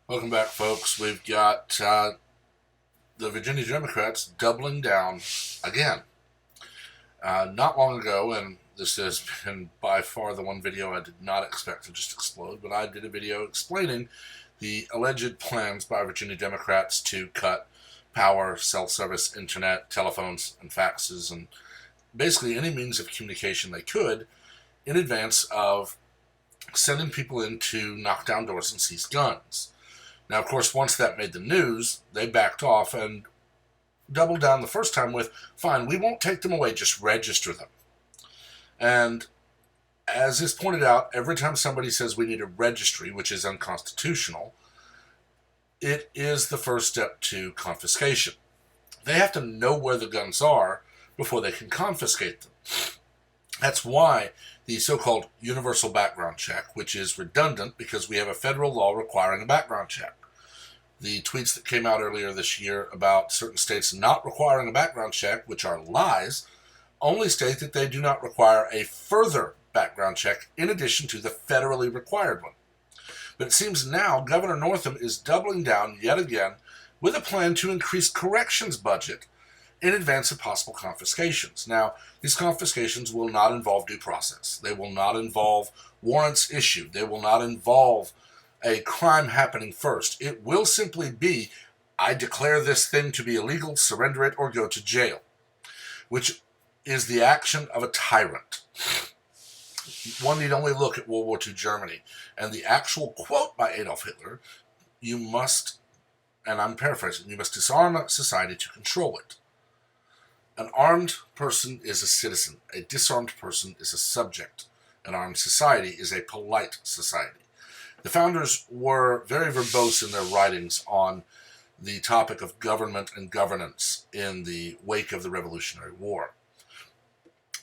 Welcome back, folks. We've got the Virginia Democrats doubling down again. Not long ago, and this has been by far the one video I did not expect to just explode, but I did a video explaining the alleged plans by Virginia Democrats to cut power, cell service, internet, telephones, and faxes, and basically any means of communication they could in advance of sending people in to knock down doors and seize guns. Now, of course, once that made the news, they backed off and doubled down the first time with, fine, we won't take them away, just register them. And as is pointed out, every time somebody says we need a registry, which is unconstitutional, it is the first step to confiscation. They have to know where the guns are before they can confiscate them. That's why the so-called universal background check, which is redundant because we have a federal law requiring a background check. The tweets that came out earlier this year about certain states not requiring a background check, which are lies, only state that they do not require a further background check in addition to the federally required one. But it seems now Governor Northam is doubling down yet again with a plan to increase corrections budget in advance of possible confiscations. Now, these confiscations will not involve due process. They will not involve warrants issued. They will not involve a crime happening first. It will simply be, I declare this thing to be illegal, surrender it, or go to jail, which is the action of a tyrant. One need only look at World War II Germany and the actual quote by Adolf Hitler, you must, and I'm paraphrasing, you must disarm society to control it. An armed person is a citizen. A disarmed person is a subject. An armed society is a polite society. The founders were very verbose in their writings on the topic of government and governance in the wake of the Revolutionary War.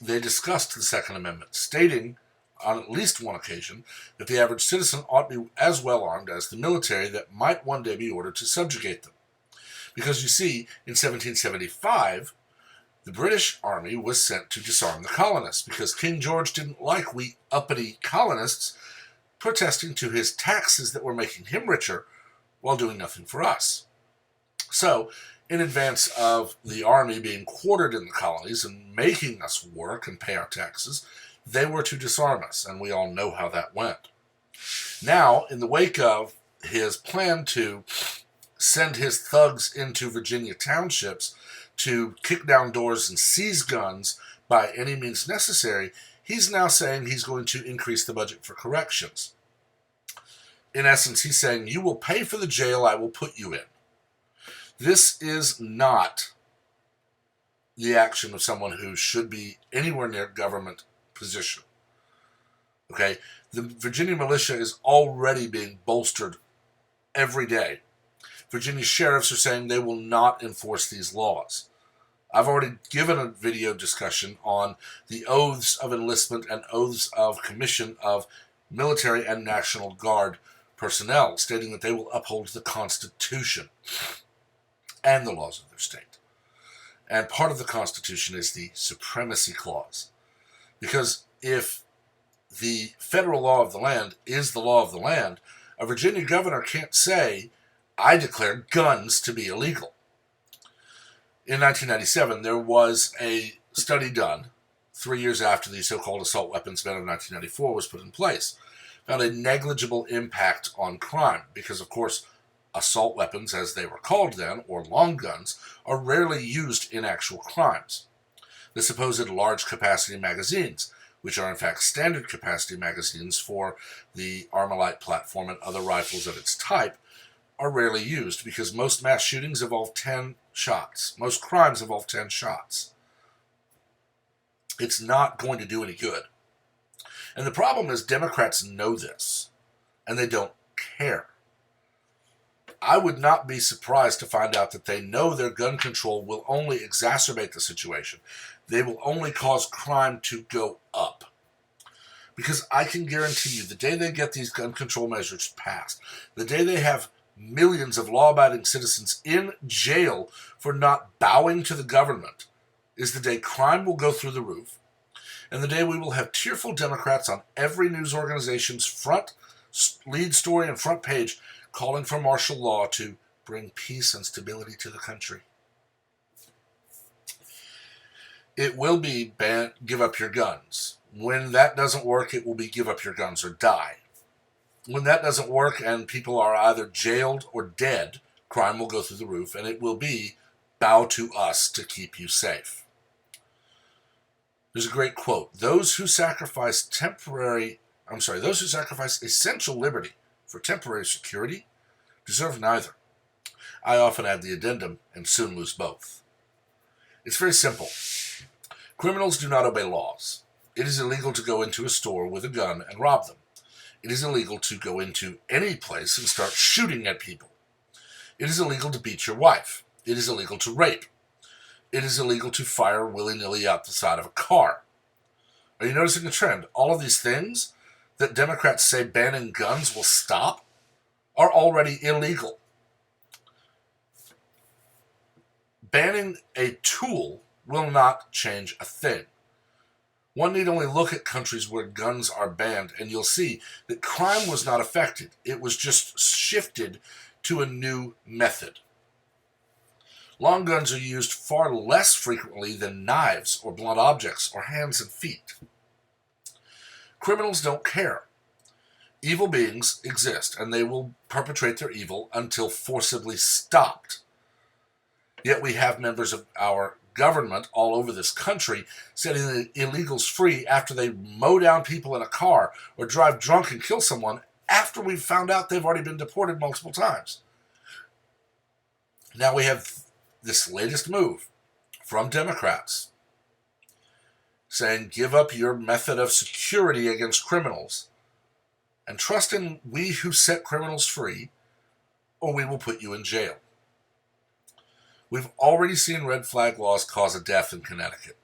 They discussed the Second Amendment, stating on at least one occasion that the average citizen ought to be as well armed as the military that might one day be ordered to subjugate them. Because you see, in 1775, the British Army was sent to disarm the colonists because King George didn't like we uppity colonists protesting to his taxes that were making him richer while doing nothing for us. So, in advance of the army being quartered in the colonies and making us work and pay our taxes, they were to disarm us, and we all know how that went. Now, in the wake of his plan to send his thugs into Virginia townships to kick down doors and seize guns by any means necessary, he's now saying he's going to increase the budget for corrections. In essence, he's saying, you will pay for the jail I will put you in. This is not the action of someone who should be anywhere near government position. Okay? The Virginia militia is already being bolstered every day. Virginia sheriffs are saying they will not enforce these laws. I've already given a video discussion on the oaths of enlistment and oaths of commission of military and National Guard personnel, stating that they will uphold the Constitution and the laws of their state. And part of the Constitution is the Supremacy Clause. Because if the federal law of the land is the law of the land, a Virginia governor can't say, I declare guns to be illegal. In 1997, there was a study done 3 years after the so-called assault weapons ban of 1994 was put in place. Found a negligible impact on crime because, of course, assault weapons, as they were called then, or long guns, are rarely used in actual crimes. The supposed large-capacity magazines, which are in fact standard capacity magazines for the Armalite platform and other rifles of its type, are rarely used because most mass shootings involve 10 shots. Most crimes involve 10 shots. It's not going to do any good. And the problem is Democrats know this, and they don't care. I would not be surprised to find out that they know their gun control will only exacerbate the situation. They will only cause crime to go up. Because I can guarantee you, the day they get these gun control measures passed, the day they have millions of law-abiding citizens in jail for not bowing to the government, is the day crime will go through the roof, and the day we will have tearful Democrats on every news organization's front lead story and front page calling for martial law to bring peace and stability to the country. It will be give up your guns. When that doesn't work, it will be give up your guns or die. When that doesn't work and people are either jailed or dead, crime will go through the roof, and it will be bow to us to keep you safe. There's a great quote. Those who sacrifice essential liberty for temporary security deserve neither. I often add the addendum and soon lose both. It's very simple. Criminals do not obey laws. It is illegal to go into a store with a gun and rob them. It is illegal to go into any place and start shooting at people. It is illegal to beat your wife. It is illegal to rape. It is illegal to fire willy-nilly out the side of a car. Are you noticing a trend? All of these things that Democrats say banning guns will stop are already illegal. Banning a tool will not change a thing. One need only look at countries where guns are banned, and you'll see that crime was not affected. It was just shifted to a new method. Long guns are used far less frequently than knives or blunt objects or hands and feet. Criminals don't care. Evil beings exist, and they will perpetrate their evil until forcibly stopped. Yet we have members of our government all over this country setting the illegals free after they mow down people in a car or drive drunk and kill someone after we've found out they've already been deported multiple times. Now we have this latest move from Democrats saying give up your method of security against criminals and trust in we who set criminals free, or we will put you in jail. We've already seen red flag laws cause a death in Connecticut.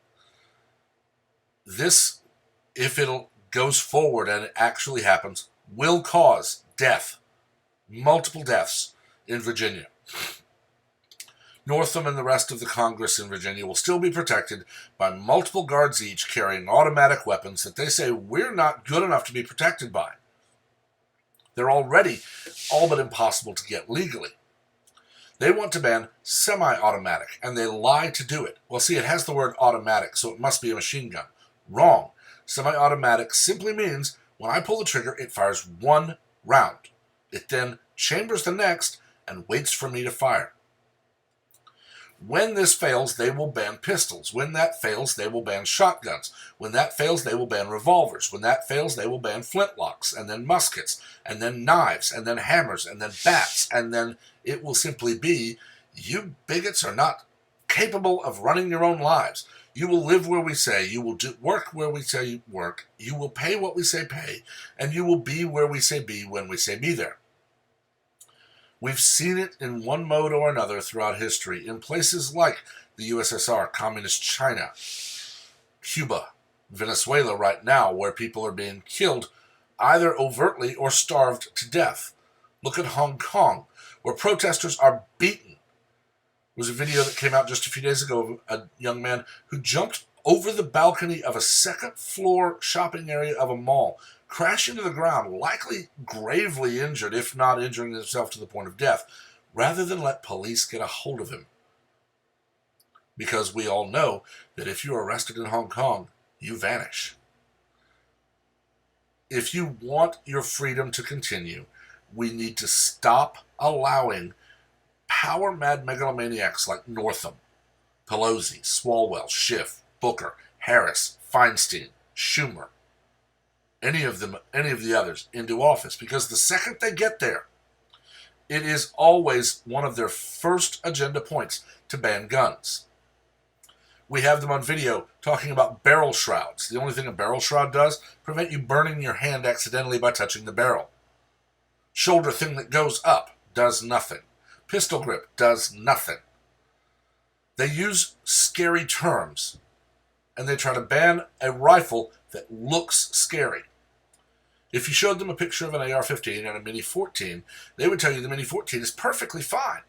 This, if it goes forward and it actually happens, will cause death, multiple deaths in Virginia. Northam and the rest of the Congress in Virginia will still be protected by multiple guards each carrying automatic weapons that they say we're not good enough to be protected by. They're already all but impossible to get legally. They want to ban semi-automatic, and they lie to do it. Well, see, it has the word automatic, so it must be a machine gun. Wrong. Semi-automatic simply means when I pull the trigger, it fires one round. It then chambers the next and waits for me to fire. When this fails, they will ban pistols. When that fails, they will ban shotguns. When that fails, they will ban revolvers. When that fails, they will ban flintlocks, and then muskets, and then knives, and then hammers, and then bats, and then it will simply be, you bigots are not capable of running your own lives. You will live where we say, you will work where we say you work, you will pay what we say pay, and you will be where we say be when we say be there. We've seen it in one mode or another throughout history in places like the USSR, Communist China, Cuba, Venezuela right now, where people are being killed either overtly or starved to death. Look at Hong Kong, where protesters are beaten. There was a video that came out just a few days ago of a young man who jumped over the balcony of a second-floor shopping area of a mall, crashing to the ground, likely gravely injured, if not injuring himself to the point of death, rather than let police get a hold of him. Because we all know that if you're arrested in Hong Kong, you vanish. If you want your freedom to continue, we need to stop allowing power-mad megalomaniacs like Northam, Pelosi, Swalwell, Schiff, Booker, Harris, Feinstein, Schumer, any of the others into office, because the second they get there, it is always one of their first agenda points to ban guns. We have them on video talking about barrel shrouds. The only thing a barrel shroud does, prevent you burning your hand accidentally by touching the barrel. Shoulder thing that goes up does nothing. Pistol grip does nothing. They use scary terms, and they try to ban a rifle that looks scary. If you showed them a picture of an AR-15 and a Mini-14, they would tell you the Mini-14 is perfectly fine.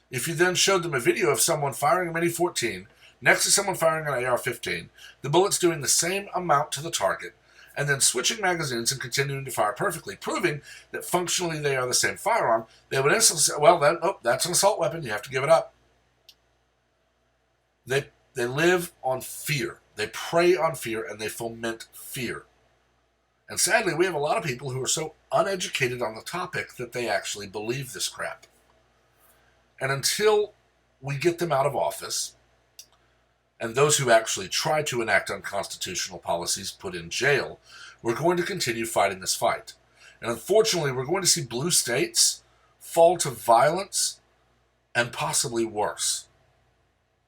If you then showed them a video of someone firing a Mini-14 next to someone firing an AR-15, the bullet's doing the same amount to the target, and then switching magazines and continuing to fire perfectly, proving that functionally they are the same firearm, they would instantly say, well, that's an assault weapon, you have to give it up. They live on fear. They prey on fear, and they foment fear. And sadly, we have a lot of people who are so uneducated on the topic that they actually believe this crap. And until we get them out of office, and those who actually try to enact unconstitutional policies put in jail, we're going to continue fighting this fight. And unfortunately, we're going to see blue states fall to violence and possibly worse.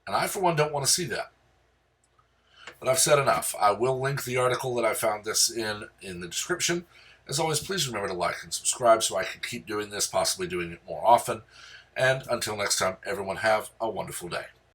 And I, for one, don't want to see that. But I've said enough. I will link the article that I found this in the description. As always, please remember to like and subscribe so I can keep doing this, possibly doing it more often. And until next time, everyone have a wonderful day.